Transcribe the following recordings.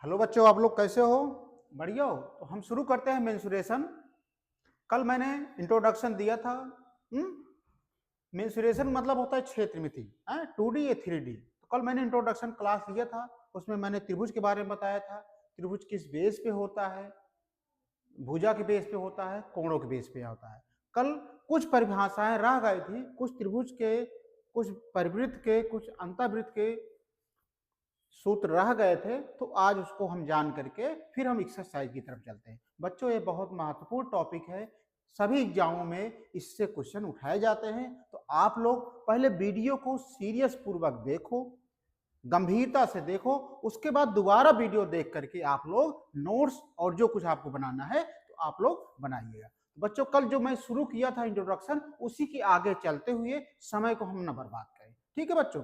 Hello बच्चों, आप लोग कैसे हो? बढ़िया हो? तो हम शुरू करते हैं मेंसुरेशन। कल मैंने इंट्रोडक्शन दिया था। मेंसुरेशन मतलब होता है क्षेत्रमिति, 2D या 3D। तो कल मैंने इंट्रोडक्शन क्लास लिया था, उसमें मैंने त्रिभुज के बारे में बताया था। त्रिभुज किस बेस पे होता है, भुजा के बेस पे होता है, कोणों के बेस पे होता है। कल कुछ परिभाषाएं रह गई थी, कुछ त्रिभुज के, कुछ परिवृत्त के, कुछ अंतःवृत्त के सूत्र रह गए थे। तो आज उसको हम जान करके फिर हम एक्सरसाइज की तरफ चलते हैं। बच्चों, ये बहुत महत्वपूर्ण टॉपिक है, सभी एग्जामों में इससे क्वेश्चन उठाए जाते हैं। तो आप लोग पहले वीडियो को सीरियस पूर्वक देखो, गंभीरता से देखो, उसके बाद दोबारा वीडियो देख करके आप लोग नोट्स और जो कुछ आपको बनाना है तो आप लोग बनाइएगा। बच्चों, कल जो मैं शुरू किया था इंट्रोडक्शन, उसी के आगे चलते हुए समय को हम न बर्बाद करें। ठीक है बच्चों?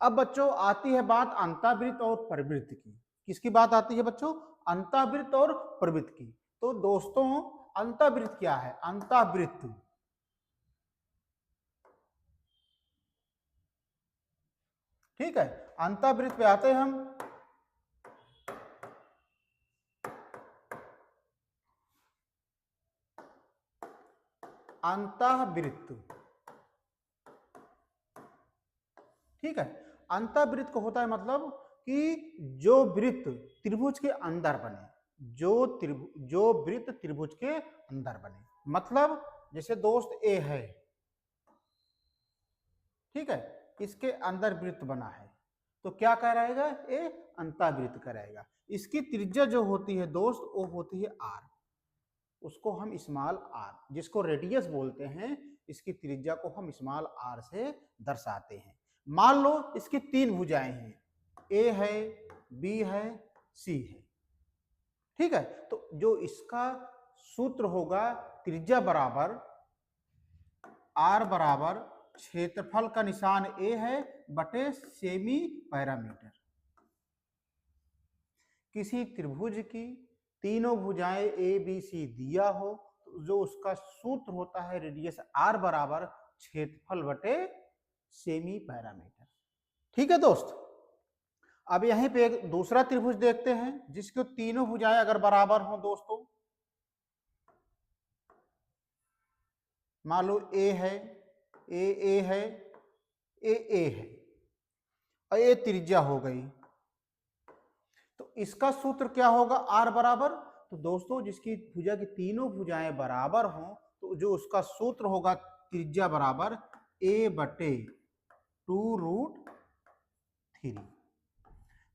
अब बच्चों आती है बात अंतःवृत्त और परिवृत्त की। किसकी बात आती है बच्चों? अंतःवृत्त और परिवृत्त की। तो दोस्तों, अंतःवृत्त क्या है? अंतःवृत्त ठीक है, अंतःवृत्त पे आते हैं हम। अंतःवृत्त, ठीक है। अंतःवृत्त को होता है मतलब कि जो वृत्त त्रिभुज के अंदर बने, जो वृत्त त्रिभुज के अंदर बने। मतलब जैसे दोस्त ए है, ठीक है, इसके अंदर वृत्त बना है, तो क्या कहलाएगा? ए अंतःवृत्त कहलाएगा। इसकी त्रिज्या जो होती है दोस्त, वो होती है आर। उसको हम स्मॉल आर, जिसको रेडियस बोलते हैं, इसकी त्रिज्या को हम स्मॉल आर से दर्शाते हैं। मान लो इसकी तीन भुजाएं हैं, ए है, बी है, सी है, ठीक है। तो जो इसका सूत्र होगा, त्रिज्या बराबर आर बराबर क्षेत्रफल का निशान ए है बटे सेमी पैरामीटर। किसी त्रिभुज की तीनों भुजाएं ए बी सी दिया हो, तो जो उसका सूत्र होता है रेडियस आर बराबर क्षेत्रफल बटे सेमी पैरामीटर। ठीक है दोस्त? अब यहीं पे एक दूसरा त्रिभुज देखते हैं जिसके तीनों भुजाएं अगर बराबर हो दोस्तों। मान लो ए है, ए है, ए है, और ये त्रिज्या हो गई। तो इसका सूत्र क्या होगा? आर बराबर, तो दोस्तों जिसकी भुजा की तीनों भुजाएं बराबर हों, तो जो उसका सूत्र होगा त्रिज्या बराबर ए बटे 2√3।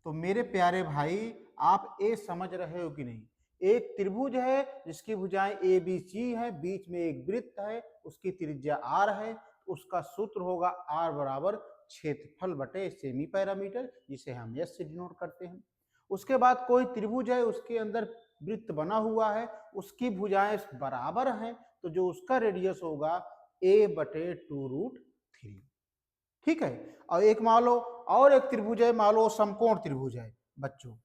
तो मेरे प्यारे भाई, आप ए समझ रहे हो कि नहीं? एक त्रिभुज है जिसकी भुजाएं ए बी सी है, बीच में एक वृत्त है, उसकी त्रिज्या आर है, उसका सूत्र होगा आर बराबर क्षेत्रफल बटे सेमी पैरामीटर, जिसे हम एस से डिनोट करते हैं। उसके बाद कोई त्रिभुज है, उसके अंदर वृत्त बना हुआ है, उसकी भुजाएं बराबर हैं, तो जो उसका रेडियस होगा ए बटे 2√3। ठीक है। और एक मान लो और एक त्रिभुज है, मान लो समकोण त्रिभुज है बच्चों।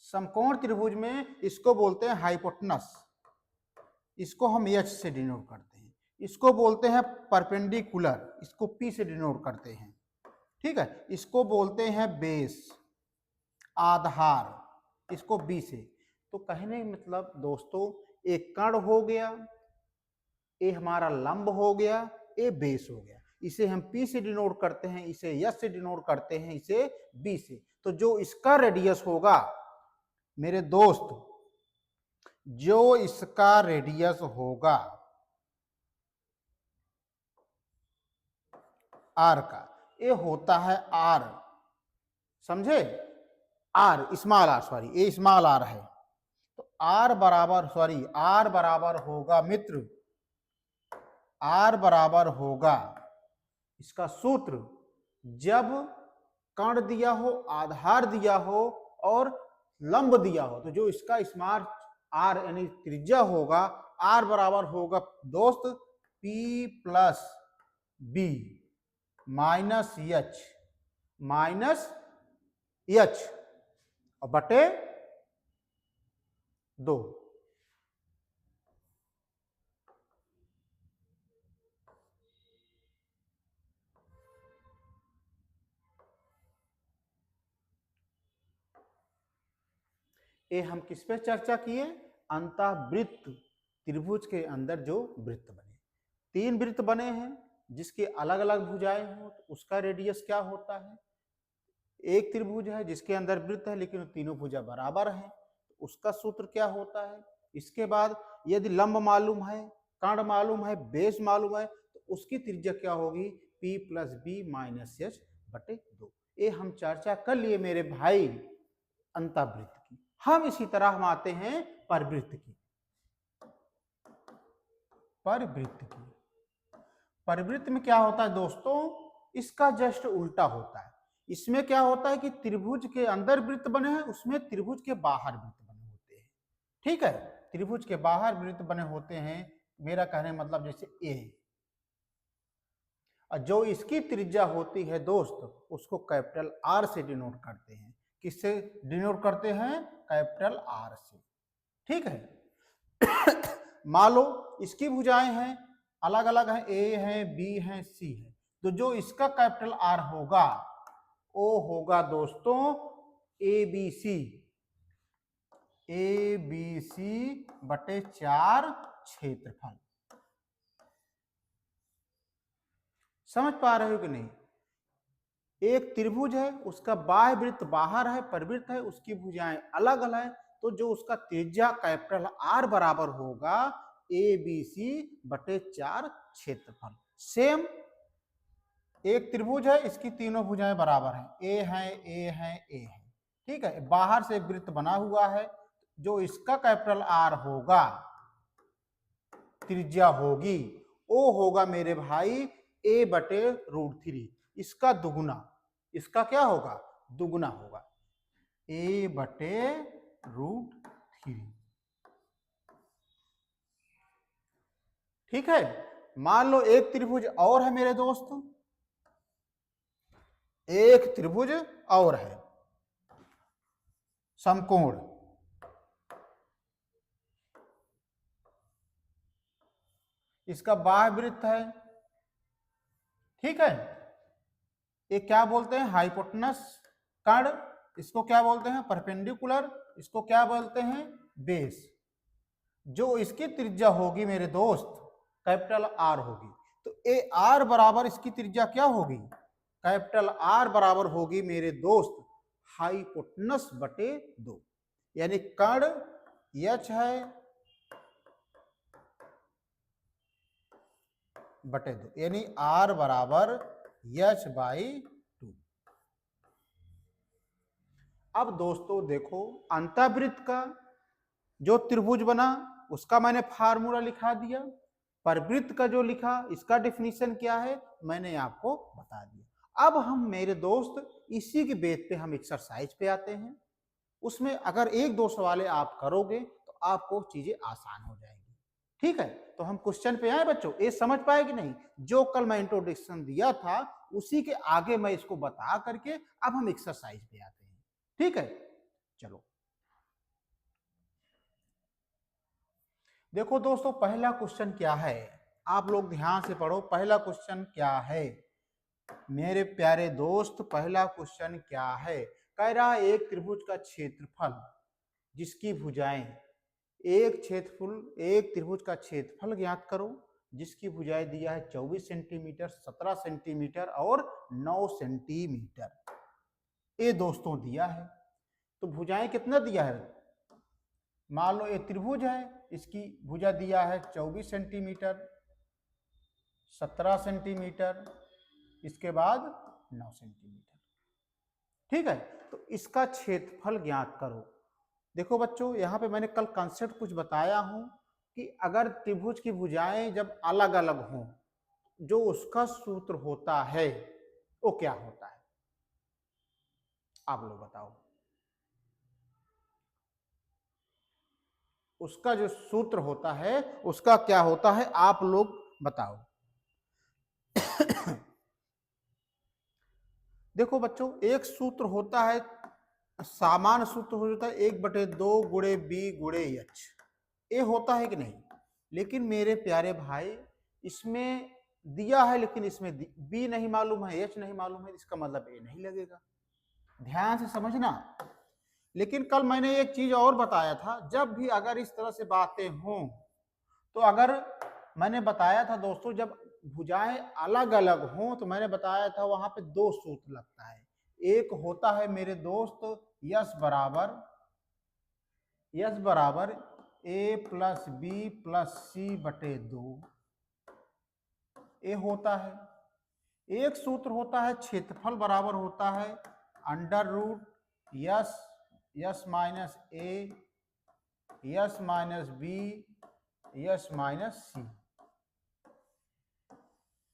समकोण त्रिभुज में इसको बोलते हैं हाइपोटेनस, इसको हम एच से डिनोट करते हैं। इसको बोलते हैं परपेंडिकुलर, इसको पी से डिनोट करते हैं। ठीक है। इसको बोलते हैं बेस, आधार, इसको बी से। तो कहने मतलब दोस्तों, एक कण हो गया, ए हमारा लंब हो गया, ए बेस हो गया, इसे हम पी से डिनोट करते हैं, इसे एस से डिनोट करते हैं, इसे बी से। तो जो इसका रेडियस होगा मेरे दोस्त, जो इसका रेडियस होगा आर का, ये होता है आर, समझे? आर स्मॉल आर, सॉरी ये स्मॉल आर है। तो आर बराबर, सॉरी आर बराबर होगा मित्र, आर बराबर होगा इसका सूत्र, जब कण दिया हो, आधार दिया हो और लंब दिया हो, तो जो इसका स्मॉल आर यानी त्रिज्या होगा, आर बराबर होगा दोस्त P plus B minus H और बटे 2। ये हम किस पे चर्चा किए? अंतःवृत्त त्रिभुज के अंदर जो वृत्त बने, 3 वृत्त बने हैं जिसके अलग अलग भुजाएं हो, तो उसका रेडियस क्या होता है? एक त्रिभुज है जिसके अंदर वृत्त है लेकिन तीनों भुजा बराबर हैं, तो उसका सूत्र क्या होता है? इसके बाद यदि लंब मालूम है, कर्ण मालूम है, बेस मालूम है, तो उसकी त्रिज्या क्या होगी? P + B - H/2। ये हम चर्चा कर लिए मेरे भाई अंतःवृत्त की। हम इसी तरह हम आते हैं परिवृत्त की। परिवृत्त में क्या होता है दोस्तों? इसका जस्ट उल्टा होता है। इसमें क्या होता है कि त्रिभुज के अंदर वृत्त बने हैं, उसमें त्रिभुज के बाहर वृत्त बने होते हैं। ठीक है, त्रिभुज के बाहर वृत्त बने होते हैं, मेरा कहने मतलब जैसे ए, और जो इसकी त्रिज्या होती है दोस्त उसको कैपिटल आर से डिनोट करते हैं। किससे डिनोट करते हैं? कैपिटल आर से। ठीक है। मान लो इसकी भुजाएं हैं अलग अलग हैं, ए है, बी है, सी है, तो जो इसका कैपिटल आर होगा वो होगा दोस्तों ABC, ABC/4 क्षेत्रफल। समझ पा रहे हो कि नहीं? एक त्रिभुज है, उसका बाह्य वृत्त बाहर है, परिवृत्त है, उसकी भुजाएं अलग अलग है, तो जो उसका त्रिज्या कैपिटल आर बराबर होगा ABC/4 क्षेत्रफल। सेम एक त्रिभुज है, इसकी तीनों भुजाएं बराबर हैं, ए है, ए है, ए है। ठीक है, बाहर से वृत्त बना हुआ है, जो इसका कैपिटल आर होगा, त्रिज्या होगी, वो होगा मेरे भाई A/√3। इसका दुगुना, इसका क्या होगा? दुगुना होगा, A/√3। ठीक है, मान लो एक त्रिभुज और है मेरे दोस्त, एक त्रिभुज और है समकोण, इसका बाह्य वृत्त है। ठीक है, ये क्या बोलते हैं? हाइपोटेनस कर्ण। इसको क्या बोलते हैं? परपेंडिकुलर। इसको क्या बोलते हैं? बेस। जो इसकी त्रिज्या होगी मेरे दोस्त कैपिटल आर होगी, तो ए आर बराबर इसकी त्रिज्या क्या होगी? कैपिटल आर बराबर होगी मेरे दोस्त हाइपोटेनस/2, यानी कर्ण H है /2, यानी R बराबर H/2। अब दोस्तों देखो, अंतःवृत्त का जो त्रिभुज बना उसका मैंने फार्मूला लिखा दिया, परिवृत्त का जो लिखा इसका डेफिनेशन क्या है मैंने आपको बता दिया। अब हम मेरे दोस्त इसी के बेस पे हम एक्सरसाइज पे आते हैं। उसमें अगर 1-2 सवाल आप करोगे तो आपको चीजें आसान हो जाएंगी। ठीक है, तो हम क्वेश्चन पे आए बच्चों। ये समझ पाए कि नहीं? जो कल मैं इंट्रोडक्शन दिया था उसी के आगे मैं इसको बता करके अब हम एक्सरसाइज पे आते हैं। ठीक है, चलो देखो दोस्तों, पहला क्वेश्चन क्या है, आप लोग ध्यान से पढ़ो। पहला क्वेश्चन क्या है मेरे प्यारे दोस्त? पहला क्वेश्चन क्या है? कह रहा है एक त्रिभुज का क्षेत्रफल जिसकी भुजाएं, एक त्रिभुज का क्षेत्रफल ज्ञात करो जिसकी भुजाएं दिया है 24 सेंटीमीटर, 17 सेंटीमीटर और 9 सेंटीमीटर। ये दोस्तों दिया है, तो भुजाएं कितना दिया है? मान लो ये त्रिभुज है, इसकी भुजा दिया है 24 सेंटीमीटर, 17 सेंटीमीटर, इसके बाद 9 सेंटीमीटर। ठीक है, तो इसका क्षेत्रफल ज्ञात करो। देखो बच्चों, यहाँ पे मैंने कल कंसेप्ट कुछ बताया हूं कि अगर त्रिभुज की भुजाएं जब अलग अलग हों, जो उसका सूत्र होता है वो क्या होता है? आप लोग बताओ। उसका जो सूत्र होता है उसका क्या होता है? आप लोग बताओ। देखो बच्चों, एक सूत्र होता है, सामान्य सूत्र होता है 1/2 गुणे B गुणे H। ये होता है कि नहीं? लेकिन मेरे प्यारे भाई इसमें दिया है लेकिन इसमें B नहीं मालूम है, H नहीं मालूम है, इसका मतलब A नहीं लगेगा। ध्यान से समझना, लेकिन कल मैंने एक चीज और बताया था, जब भी अगर इस तरह से बातें हों, तो अगर मैंने बताया था दोस्तों, जब भुजाएं अलग अलग हों तो मैंने बताया था वहां पे दो सूत्र लगता है। एक होता है मेरे दोस्त यस बराबर ए प्लस बी प्लस सी बटे 2, ये होता है। एक सूत्र होता है क्षेत्रफल बराबर होता है under root S minus A S minus B S minus C,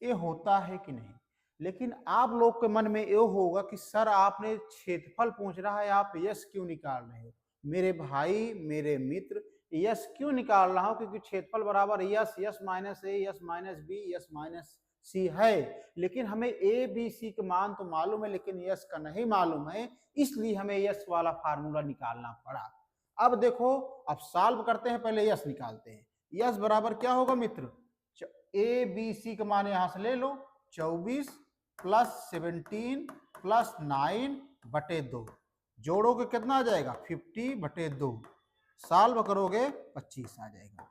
ये होता है कि नहीं। लेकिन आप लोग के मन में ये होगा कि सर आपने क्षेत्रफल पूछ रहा है, आप यस क्यों निकाल रहे हो। मेरे भाई मेरे मित्र, यस क्यों निकाल रहा हूं, क्योंकि क्षेत्रफल बराबर S minus A S minus B S minus C है। लेकिन हमें ए बी सी के मान तो मालूम है, लेकिन यस का नहीं मालूम है, इसलिए हमें यस वाला फार्मूला निकालना पड़ा। अब देखो, अब सॉल्व करते हैं, पहले यस निकालते हैं। यस बराबर क्या होगा मित्र, ए बी सी का मान यहां से ले लो, 24 प्लस 17 प्लस 9 बटे 2, जोड़ोगे कितना आ जाएगा 50 बटे 2, सॉल्व करोगे 25 आ जाएगा।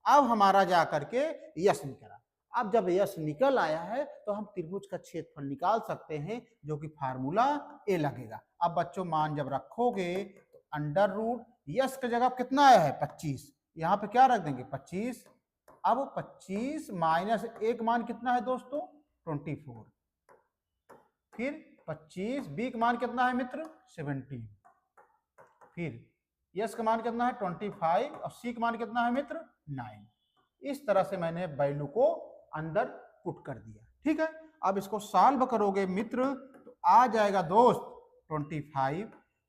अब हमारा जा करके यस निकला। अब जब यस निकल आया है तो हम त्रिभुज का क्षेत्रफल निकाल सकते हैं, जो कि फार्मूला ए लगेगा। अब बच्चों मान जब रखोगे तो अंडर रूट यस की जगह कितना आया है 25, यहाँ पे क्या रख देंगे 25। अब 25 माइनस एक मान कितना है दोस्तों 24, फिर 25 बी का मान कितना है मित्र 17, फिर यस का मान कितना है 25 और सी का मान कितना है मित्र 9। इस तरह से मैंने वैल्यू को अंदर पुट कर दिया। ठीक है, अब इसको सॉल्व करोगे मित्र तो आ जाएगा दोस्त 25,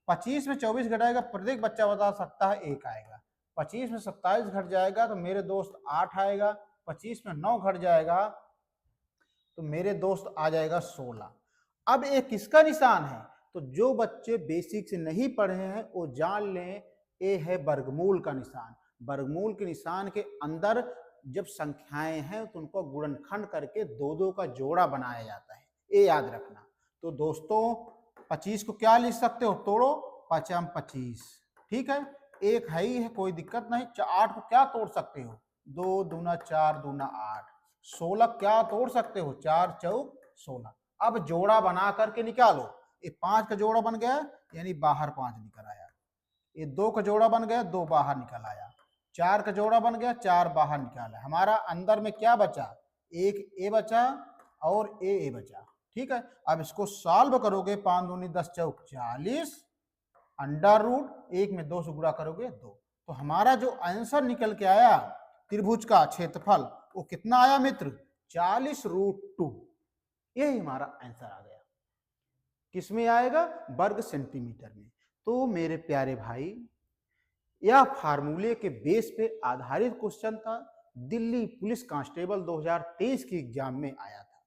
25 में 24 घटाएगा, प्रत्येक बच्चा बता सकता है 1 आएगा। 25 में 27 घट जाएगा तो मेरे दोस्त 8 आएगा। 25 में 9 घट जाएगा तो मेरे दोस्त आ जाएगा 16। अब ये किसका निशान है, तो जो बच्चे बेसिक से नहीं पढ़े हैं वो जान लें, ये है वर्गमूल का निशान। वर्गमूल के निशान के अंदर जब संख्याएं हैं तो उनको गुणनखंड करके दो दो का जोड़ा बनाया जाता है, ये याद रखना। तो दोस्तों 25 को क्या लिख सकते हो, तोड़ो 5 25, ठीक है, एक है ही है, कोई दिक्कत नहीं। 8 को क्या तोड़ सकते हो, 2 दूना 4 दूना 8, 16 क्या तोड़ सकते हो, 4 चौक 16। अब जोड़ा बना करके निकालो, ये 5 का जोड़ा बन गया यानी बाहर 5 निकल आया, ये 2 का जोड़ा बन गया 2 बाहर निकल आया, 4 का जोड़ा बन गया 4 बाहर निकाला। हमारा अंदर में क्या बचा, एक ए बचा और ए बचा। ठीक है, अब इसको सॉल्व करोगे 5 दूनी 10 चौक 40, अंडर रूट 1 में 2 से गुणा करोगे 2। तो हमारा जो आंसर निकल के आया त्रिभुज का क्षेत्रफल वो कितना आया मित्र 40√2, यही हमारा आंसर आ गया। किसमें आएगा, वर्ग सेंटीमीटर में। तो मेरे प्यारे भाई, यह फार्मूले के बेस पे आधारित क्वेश्चन था, दिल्ली पुलिस कांस्टेबल 2023 की एग्जाम में आया था।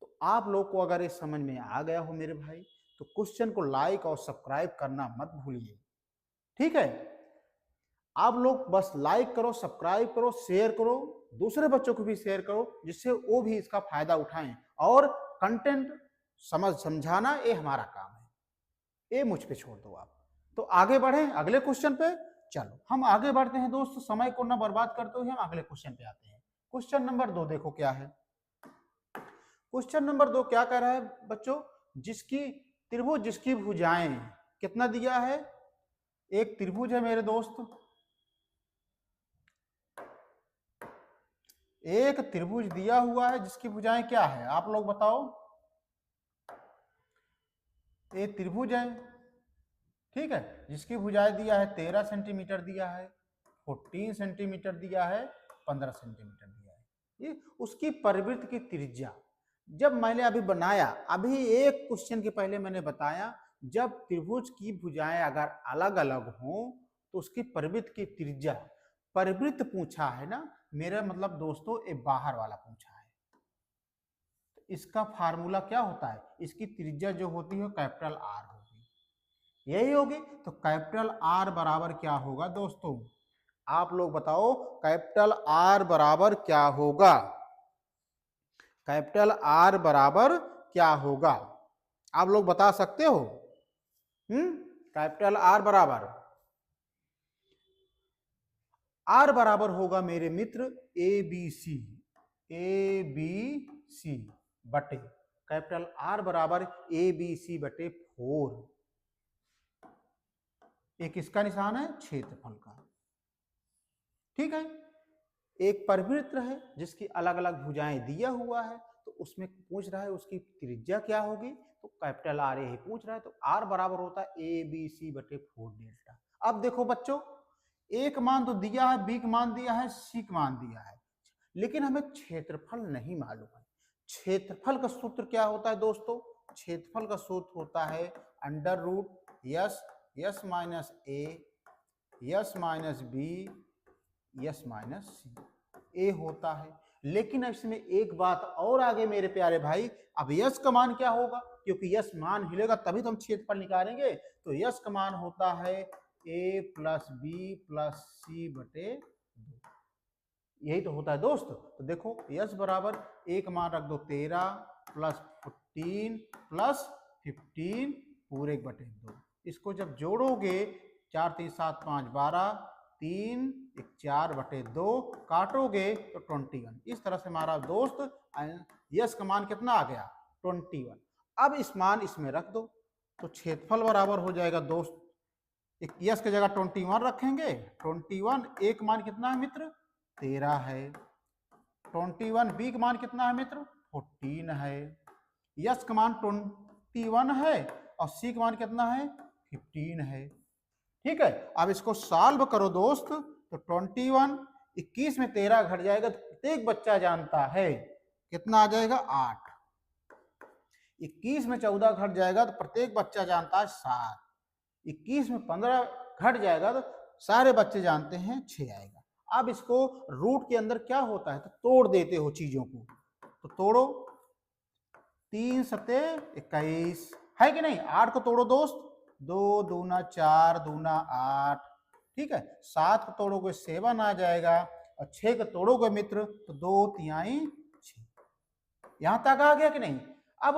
तो आप लोग को अगर ये समझ में आ गया हो मेरे भाई, तो क्वेश्चन को लाइक और सब्सक्राइब करना मत भूलिए। ठीक है, आप लोग बस लाइक करो, सब्सक्राइब करो, शेयर करो, दूसरे बच्चों को भी शेयर करो, जिससे वो भी इसका फायदा उठाएं। और कंटेंट समझाना ये हमारा काम है, ये मुझ पे छोड़ दो आप। तो आगे बढ़े अगले क्वेश्चन पे। चलो हम आगे बढ़ते हैं दोस्तों, समय को ना बर्बाद करते हुए हम अगले क्वेश्चन पे आते हैं। क्वेश्चन नंबर 2 देखो क्या है। क्वेश्चन नंबर 2 क्या कह रहा है बच्चों, त्रिभुज जिसकी भुजाएं कितना दिया है, एक त्रिभुज है मेरे दोस्त, एक त्रिभुज दिया हुआ है जिसकी भुजाएं क्या है, आप लोग बताओ। एक त्रिभुज है, ठीक है, जिसकी भुजाएं दिया है 13 सेंटीमीटर दिया है, 14 सेंटीमीटर दिया है, 15 सेंटीमीटर दिया है। ये उसकी परिवृत्त की त्रिज्या, जब मैंने अभी बनाया, अभी एक क्वेश्चन के पहले मैंने बताया, जब त्रिभुज की भुजाएं अगर अलग अलग हों तो उसकी परिवृत्त की त्रिज्या, परिवृत्त पूछा है ना, मेरा मतलब दोस्तों ये बाहर वाला पूछा है, तो इसका फार्मूला क्या होता है, इसकी त्रिज्या जो होती है कैपिटल आर होगी, यही होगी। तो कैपिटल आर बराबर क्या होगा दोस्तों, आप लोग बताओ, कैपिटल आर बराबर क्या होगा, कैपिटल आर बराबर क्या होगा, आप लोग बता सकते हो। कैपिटल आर बराबर होगा मेरे मित्र ए बी सी बटे कैपिटल आर बराबर ABC/4। एक किसका निशान है? क्षेत्रफल का। ठीक है, एक परिवृत्त है जिसकी अलग अलग भुजाएं दिया हुआ है, तो उसमें पूछ रहा है उसकी त्रिज्या क्या होगी, तो कैपिटल आर यही पूछ रहा है, तो आर बराबर होता है ABC/4 डेल्टा। अब देखो बच्चों, ए का मान तो दिया है, बी का मान दिया है, सी का मान दिया है, लेकिन हमें क्षेत्रफल नहीं मालूम है। क्षेत्रफल का सूत्र क्या होता है दोस्तों? क्षेत्रफल का सूत्र होता है under root S minus A S minus B S minus C. A होता है, लेकिन इसमें एक बात और आगे मेरे प्यारे भाई, अब यस का मान क्या होगा? क्योंकि यस मान हिलेगा तभी तो हम क्षेत्रफल निकालेंगे, तो यस का मान होता है ए प्लस बी प्लस सी बटे 2। यही तो होता है दोस्त। तो देखो यस बराबर ए का मान रख दो 13 प्लस 14 प्लस 15 पूरे 1/2। इसको जब जोड़ोगे 4 3 7 5 12 3 1 4/2 काटोगे तो 21। इस तरह से हमारा दोस्त यस का मान कितना आ गया? 21। अब इस मान इसमें रख दो तो क्षेत्रफल बराबर हो जाएगा दोस्त, यस की जगह 21 रखेंगे, 21 एक मान कितना है मित्र? 13 है। 21 बी का मान कितना है मित्र? 14 है। यस का मान 21 है और सी का मान कितना है? 15 है। ठीक है, अब इसको सॉल्व करो दोस्त, तो 21 21 में 13 घट जाएगा तो प्रत्येक बच्चा जानता है कितना आ जाएगा? 8। 21 में 14 घट जाएगा तो प्रत्येक बच्चा जानता है 7। 21 में 15 घट जाएगा तो सारे बच्चे जानते हैं 6 आएगा। अब इसको रूट के अंदर क्या होता है तो तोड़ देते हो चीजों को, तो तोड़ो 3 सते 21 है कि नहीं? 8 को तोड़ो दोस्त, 2 दूना 4 दूना 8। ठीक है, 7 को तोड़ोगे 7 आ जाएगा और 6 को तोड़ोगे मित्र तो 2 तिहाई 6। यहां तक आ गया कि नहीं? अब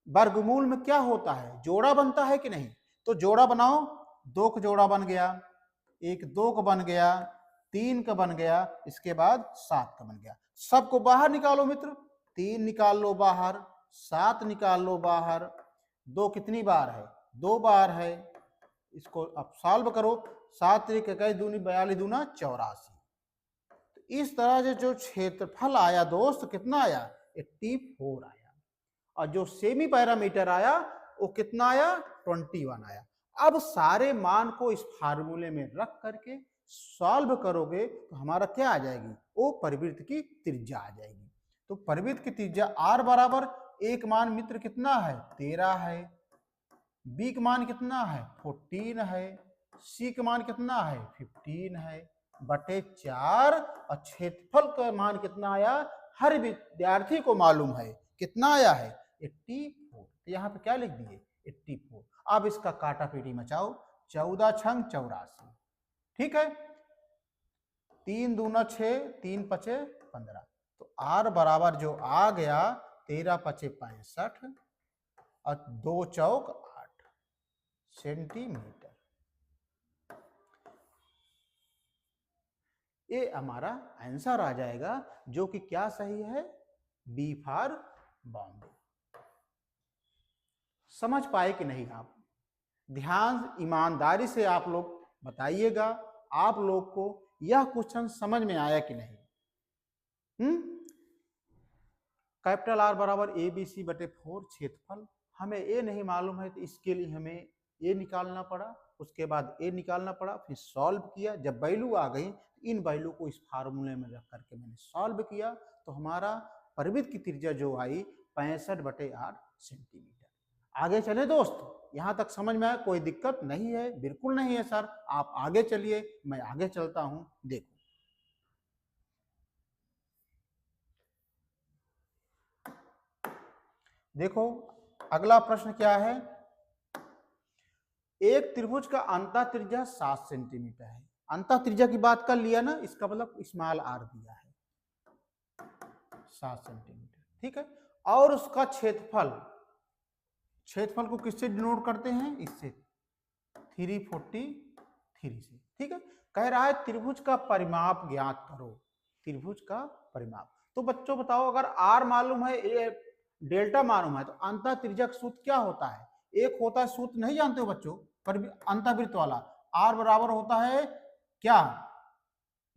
वर्गमूल में क्या होता है? जोड़ा बनता है कि नहीं? तो जोड़ा बनाओ, 2 का जोड़ा बन गया, एक 2 का बन गया, 3 का बन गया, इसके बाद 7 का बन गया। सबको बाहर निकालो मित्र, 3 निकाल लो बाहर, 7 निकाल लो बाहर। 2 कितनी बार है? 2 बार है। इसको अब सॉल्व करो, 7 3 21 दूनी 42 दूना 84। तो इस तरह से जो क्षेत्रफल आया दोस्त कितना आया? 84 आया। और जो सेमी पैरामीटर आया वो कितना आया? 21 आया। अब सारे मान को इस फार्मूले में रख करके सॉल्व करोगे तो हमारा क्या आ जाएगी? वो परिवृत्त की त्रिज्या आ जाएगी। तो परिवृत्त की त्रिज्या आर बराबर एक मान मित्र कितना है? 13 है। बी का मान कितना है? 14 है। सी का मान कितना है? 15 है बटे 4। और क्षेत्रफल का मान कितना आया? हर विद्यार्थी को मालूम है कितना आया है? 84। तो यहाँ पे क्या लिख दिए? 84। अब इसका काटा पीटी मचाओ, 14 छंग 84। ठीक है, 3 दूना 6 3 पचे 15। तो आर बराबर जो आ गया 13 पचे 65 और 2 चौक 8 सेंटीमीटर। ये हमारा आंसर आ जाएगा, जो कि क्या सही है? B for Bombay. समझ पाए कि नहीं आप? ध्यान ईमानदारी से आप लोग बताइएगा, आप लोग को यह क्वेश्चन समझ में आया कि नहीं? कैपिटल आर बराबर ABC/4 क्षेत्रफल, हमें ए नहीं मालूम है तो इसके लिए हमें ए निकालना पड़ा, उसके बाद ए निकालना पड़ा, फिर सॉल्व किया। जब वैल्यू आ गई इन वैल्यू को इस फार्मूले में रख करके मैंने सॉल्व किया, तो हमारा परिवृत्त की त्रिज्या जो आई 65/8 सेंटीमीटर। आगे चले दोस्त, यहां तक समझ में आया? कोई दिक्कत नहीं है? बिल्कुल नहीं है सर, आप आगे चलिए, मैं आगे चलता हूं। देखो देखो अगला प्रश्न क्या है? एक त्रिभुज का अंतः त्रिज्या 7 सेंटीमीटर है। अंतः त्रिज्या की बात कर लिया ना, इसका मतलब स्मॉल आर दिया है 7 सेंटीमीटर। ठीक है, और उसका क्षेत्रफल, क्षेत्रफल को किससे डिनोट करते हैं? इससे, 343 से। ठीक है, कह रहा है त्रिभुज का परिमाप ज्ञात करो, त्रिभुज का परिमाप। तो बच्चों बताओ, अगर आर मालूम है, डेल्टा मालूम है, तो अंतः त्रिज्या सूत्र क्या होता है? एक होता है सूत्र, नहीं जानते हो बच्चों, पर अंतःवृत्त वाला, आर बराबर होता है क्या?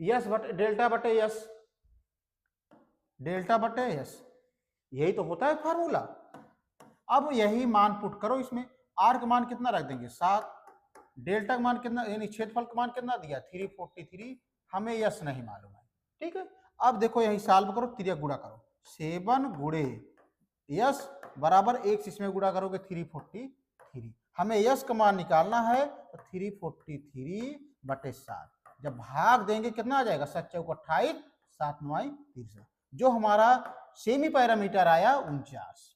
यस बटे डेल्टा बटे यस, डेल्टा बटे यस, यही तो होता है फार्मूला। अब यही मान पुट करो इसमें, आर का मान कितना रख देंगे 7, डेल्टा का मान कितना, यानी क्षेत्रफल का मान कितना दिया 343, हमें यस नहीं मालूम है। ठीक है, अब देखो यही सॉल्व करो, त्रिज्या गुणा करो, 7 गुणे यस बराबर 1 इसमें गुणा करोगे 343, हमें यस का मान निकालना है, तो 343 बटे 7, जब भाग देंगे कितना आ जाएगा, 7 चौक 28, 7 9 63, जो हमारा सेमी पैरामीटर आया 49।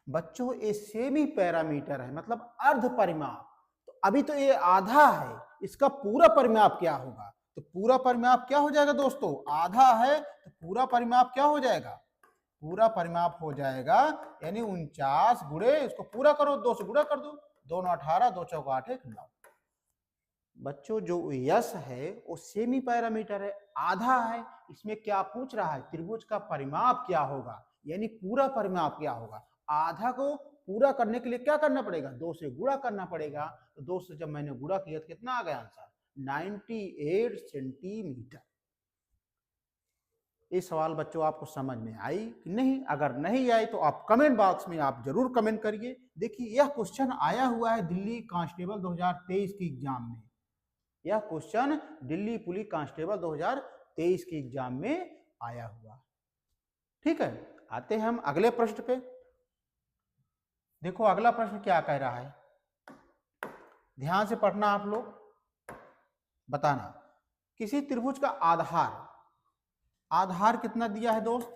बच्चों ये सेमी पैरामीटर है, मतलब अर्ध परिमाप, तो अभी तो ये आधा है, इसका पूरा परिमाप क्या होगा? तो पूरा परिमाप क्या हो जाएगा दोस्तों, आधा है तो पूरा परिमाप क्या हो जाएगा, पूरा परिमाप हो जाएगा यानी 49 गुणे, इसको पूरा करो, 2 से गुणा कर दो, 2 9 18, 2 चौक 8 1 9। बच्चों जो यस है वो सेमी पैरामीटर है, आधा है, इसमें क्या पूछ रहा है, त्रिभुज का परिमाप क्या होगा, यानी पूरा परिमाप क्या होगा। आधा को पूरा करने के लिए क्या करना पड़ेगा, 2 से गुणा करना पड़ेगा, तो 2 से जब मैंने गुणा किया तो कितना आ गया आंसर, 98 सेंटीमीटर। ये सवाल बच्चों आपको समझ में आई कि नहीं? अगर नहीं आई तो आप कमेंट बॉक्स में आप जरूर कमेंट करिए। देखिए यह क्वेश्चन आया हुआ है दिल्ली कांस्टेबल 2023 की एग्जाम में, यह क्वेश्चन दिल्ली पुलिस कांस्टेबल 2023 की एग्जाम में आया हुआ। ठीक है, आते हैं हम अगले प्रश्न पे। देखो अगला प्रश्न क्या कह रहा है, ध्यान से पढ़ना आप लोग, बताना। किसी त्रिभुज का आधार, आधार कितना दिया है दोस्त,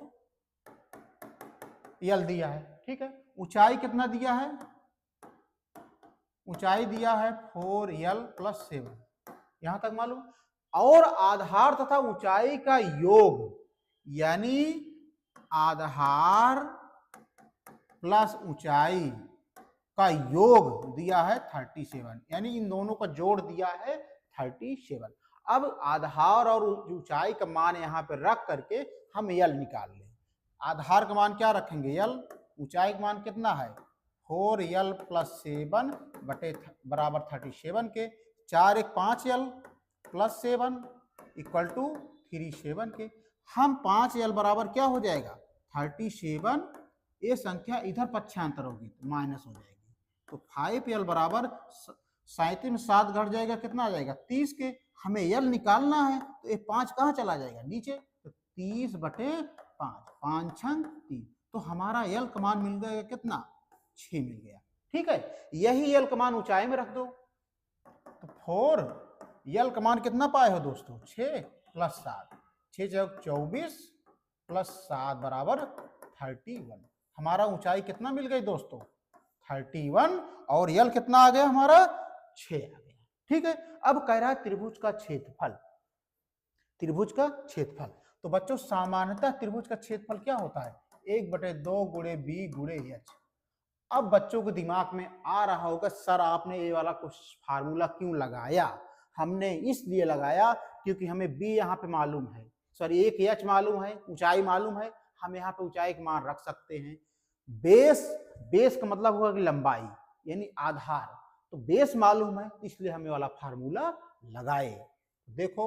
यल दिया है। ठीक है, ऊंचाई कितना दिया है, ऊंचाई दिया है 4l + 7, यहां तक मालूम। और आधार तथा ऊंचाई का योग, यानी आधार प्लस ऊंचाई का योग दिया है 37, यानी इन दोनों का जोड़ दिया है 37। अब आधार और ऊंचाई का मान यहाँ पे रख करके हम यल निकाल लें। आधार का मान क्या रखेंगे यल, ऊंचाई का मान कितना है 4l + 7 बटे बराबर 37 के, 4 1 5l + 7 = 37 के। हम 5l बराबर क्या हो जाएगा 37, ये संख्या इधर पक्षांतर होगी तो माइनस हो जाएगी, तो 5l बराबर 37 में 7 घट जाएगा, कितना आ जाएगा 30 के। हमें यल निकालना है तो ये 5 कहाँ चला जाएगा नीचे, तो 30 बटे 5, 5 छंग 30, तो हमारा यल का मान मिल गया कितना 6 मिल गया। ठीक है, यही यल का मान ऊंचाई में रख दो, तो 4 यल का मान कितना पाए हो दोस्तों 6 + 7, 6 चौक 24 + 7 बराबर 31। हमारा ऊंचाई कितना मिल गई दोस्तों 31, और यल कितना आ गया हमारा 6 आ गया। ठीक है, अब कह रहा है त्रिभुज का क्षेत्रफल, त्रिभुज का क्षेत्रफल। तो बच्चों सामान्यतः त्रिभुज का क्षेत्रफल क्या होता है 1/2 × b × h। अब बच्चों के दिमाग में आ रहा होगा सर आपने ये वाला कुछ फार्मूला क्यों लगाया, हमने इसलिए लगाया क्योंकि हमें b यहाँ पे मालूम है, सॉरी एक h मालूम है, ऊंचाई मालूम है, हम यहाँ पे ऊंचाई का मान रख सकते हैं। बेस, बेस का मतलब होगा कि लंबाई यानी आधार, तो बेस मालूम है इसलिए हमें वाला फार्मूला लगाए। देखो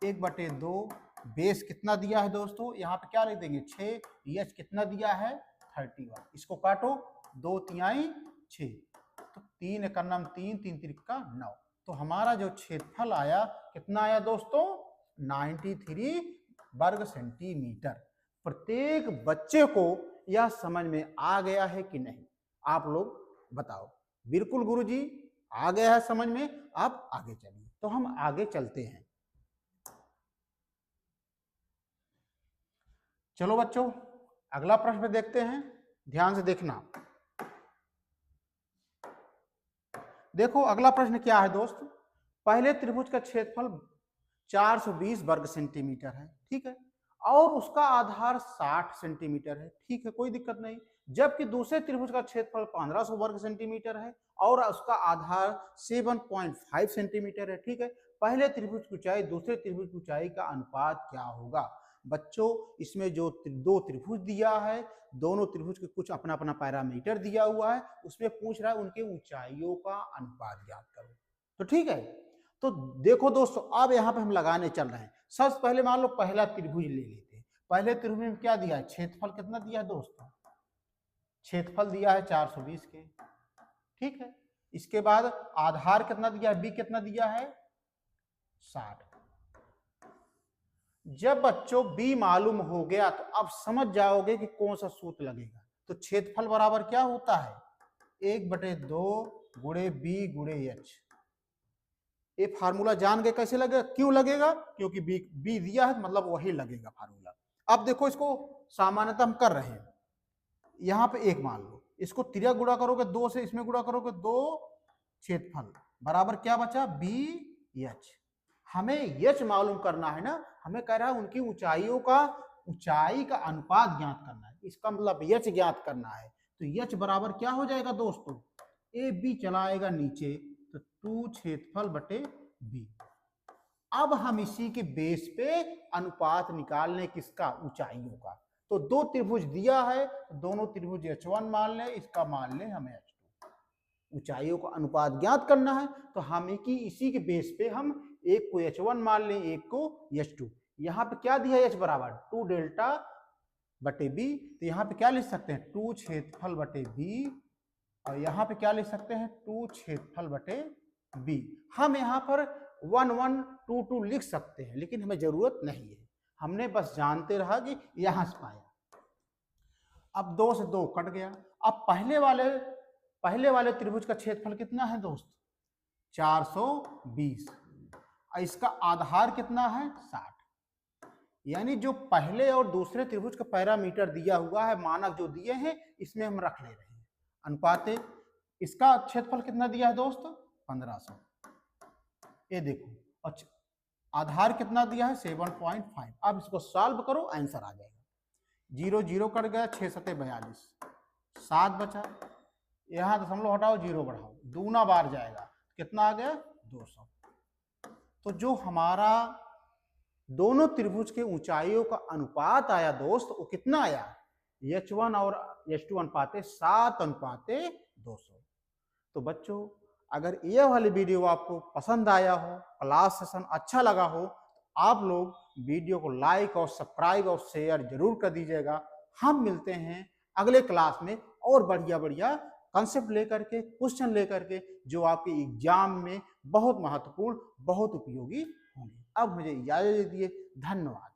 1/2 बेस कितना दिया है दोस्तों, यहाँ पे क्या लिख देंगे 6, एच कितना दिया है 31, इसको काटो 2 तिहाई 6, तो 3 × 9 3, 3 × 9, तो हमारा जो क्षेत्रफल आया कितना आया दोस्तों 93 वर्ग सेंटीमीटर। प्रत्येक बच्चे को यह समझ में आ गया है कि नहीं, आप लोग बताओ। बिल्कुल गुरुजी आ गया है समझ में, आप आगे चलिए। तो हम आगे चलते हैं, चलो बच्चों अगला प्रश्न देखते हैं, ध्यान से देखना। देखो अगला प्रश्न क्या है दोस्त, पहले त्रिभुज का क्षेत्रफल 420 वर्ग सेंटीमीटर है, ठीक है, और उसका आधार 60 सेंटीमीटर है, ठीक है कोई दिक्कत नहीं। जबकि दूसरे त्रिभुज का क्षेत्रफल 1500 वर्ग सेंटीमीटर है और उसका आधार 7.5 सेंटीमीटर है। ठीक है, पहले त्रिभुज की ऊंचाई दूसरे त्रिभुज की ऊंचाई का अनुपात क्या होगा? बच्चों, इसमें जो दो त्रिभुज दिया है, दोनों त्रिभुज के कुछ अपना अपना पैरामीटर दिया हुआ है, उसमें पूछ रहा है उनके ऊंचाइयों का अनुपात ज्ञात करो। तो ठीक है, तो देखो दोस्तों, अब यहाँ पे हम लगाने चल रहे हैं। सबसे पहले मान लो पहला त्रिभुज ले लेते हैं। पहले त्रिभुज में क्या दिया है? क्षेत्रफल कितना दिया है दोस्तों? क्षेत्रफल दिया है 420 के। ठीक है, इसके बाद आधार कितना दिया है? बी कितना दिया है? 60। जब बच्चों बी मालूम हो गया तो अब समझ जाओगे कि कौन सा सूत्र लगेगा। तो क्षेत्रफल बराबर क्या होता है? 1/2 गुणे बी गुणे एच। ये फार्मूला जान गए कैसे लगेगा? क्यों लगेगा? क्योंकि बी दिया है, मतलब वही लगेगा फार्मूला। अब देखो, इसको सामान्यतः हम कर रहे हैं। यहाँ पे 1 मान लो, इसको त्रिया गुणा करोगे 2 से, इसमें गुणा करोगे 2, क्षेत्रफल बराबर क्या बचा? B H. हमें एच मालूम करना है ना, हमें कह रहा है उनकी ऊंचाइयों का ऊंचाई का अनुपात ज्ञात करना है, इसका मतलब एच ज्ञात करना है। तो एच बराबर क्या हो जाएगा दोस्तों? ए बी चलाएगा नीचे, तो 2 क्षेत्रफल बटे बी। अब हम इसी के बेस पे अनुपात निकालने किसका? ऊंचाइयों का। तो दो त्रिभुज दिया है, दोनों त्रिभुज H1 मान ले, इसका मान ले हमें H2। ऊंचाइयों का अनुपात ज्ञात करना है, तो हम की इसी के बेस पे हम एक को H1 मान लें, एक को H2। यहाँ पे क्या दिया है? H बराबर 2 डेल्टा बटे बी। तो यहाँ पे क्या लिख सकते हैं? 2 क्षेत्रफल बटे बी, और यहाँ पे क्या लिख सकते हैं? 2 क्षेत्रफल बटे बी। हम यहाँ पर 1 1 2 2 लिख सकते हैं, लेकिन हमें जरूरत नहीं है, हमने बस जानते रहा कि यहां से पाया। अब 2 से 2 कट गया। अब पहले वाले त्रिभुज का क्षेत्रफल कितना है दोस्त? 420। इसका आधार कितना है? 60। यानी जो पहले और दूसरे त्रिभुज का पैरामीटर दिया हुआ है, मानक जो दिए हैं, इसमें हम रख ले रहे हैं। अनुपाते इसका क्षेत्रफल कितना दिया है दोस्त? 1500। ये देखो, अच्छा, आधार कितना दिया है? 7.5। अब इसको सॉल्व करो, आंसर आ जाएगा। 0 0 कट गया, 6 7 42, 7 बचा। यहाँ दशमलव हटाओ, 0 बढ़ाओ, दूना बार जाएगा, कितना आ गया? 200। तो जो हमारा दोनों त्रिभुज के ऊंचाइयों का अनुपात आया दोस्त, वो कितना आया? H1 और H2 अनुपाते 7:200। तो बच्चों, अगर ये वाली वीडियो आपको पसंद आया हो, क्लास सेशन अच्छा लगा हो, तो आप लोग वीडियो को लाइक और सब्सक्राइब और शेयर जरूर कर दीजिएगा। हम मिलते हैं अगले क्लास में और बढ़िया बढ़िया कंसेप्ट लेकर के, क्वेश्चन लेकर के, जो आपके एग्जाम में बहुत महत्वपूर्ण, बहुत उपयोगी होंगे। अब मुझे इजाजत दीजिए, धन्यवाद।